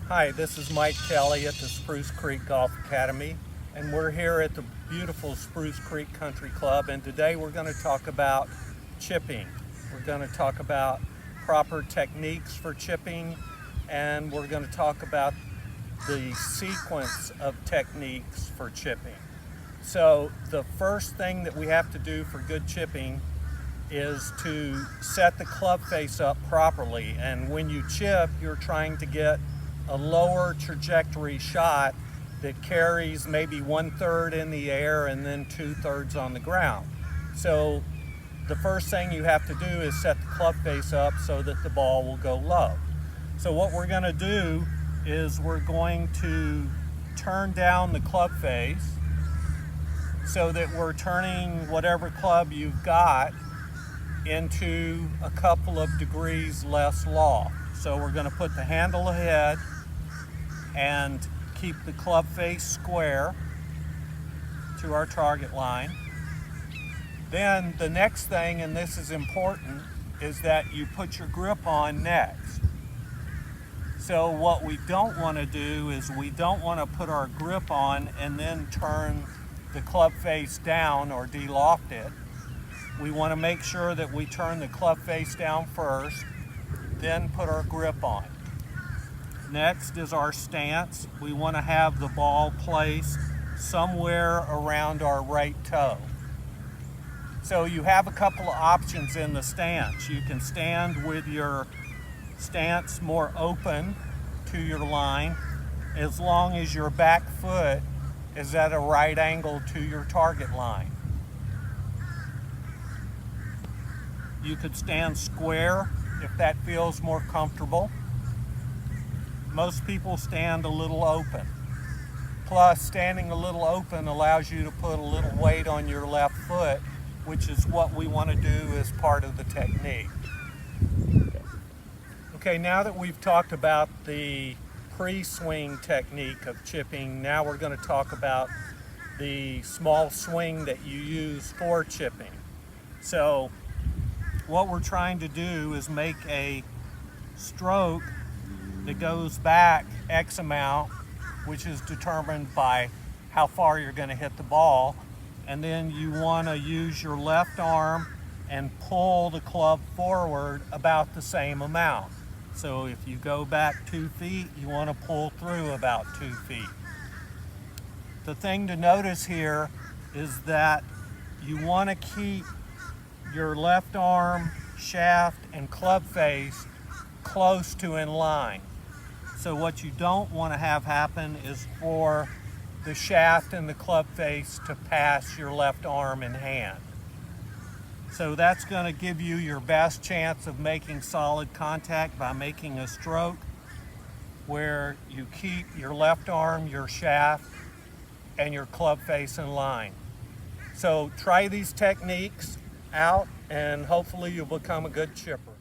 Hi, this is Mike Kelly at the Spruce Creek Golf Academy, and we're here at the beautiful Spruce Creek Country Club, and today we're going to talk about chipping. We're going to talk about proper techniques for chipping, and we're going to talk about the sequence of techniques for chipping. So the first thing that we have to do for good chipping is to set the club face up properly, and when you chip, you're trying to get a lower trajectory shot that carries maybe 1/3 in the air and then 2/3 on the ground. So the first thing you have to do is set the club face up so that the ball will go low. So what we're going to do is we're going to turn down the club face so that we're turning whatever club you've got into a couple of degrees less loft. So we're going to put the handle ahead and keep the club face square to our target line. Then the next thing, and this is important, is that you put your grip on next. So what we don't want to do is we don't want to put our grip on and then turn the club face down or de-loft it. We want to make sure that we turn the club face down first, then put our grip on. Next is our stance. We want to have the ball placed somewhere around our right toe. So you have a couple of options in the stance. You can stand with your stance more open to your line as long as your back foot is at a right angle to your target line. You could stand square if that feels more comfortable. Most people stand a little open. Plus, standing a little open allows you to put a little weight on your left foot, which is what we want to do as part of the technique. Okay, now that we've talked about the pre-swing technique of chipping, now we're going to talk about the small swing that you use for chipping. So what we're trying to do is make a stroke that goes back X amount, which is determined by how far you're going to hit the ball, and then you want to use your left arm and pull the club forward about the same amount. So if you go back 2 feet, you want to pull through about 2 feet. The thing to notice here is that you want to keep your left arm, shaft, and club face close to in line. So what you don't want to have happen is for the shaft and the club face to pass your left arm and hand. So that's going to give you your best chance of making solid contact by making a stroke where you keep your left arm, your shaft, and your club face in line. So try these techniques out and hopefully you'll become a good chipper.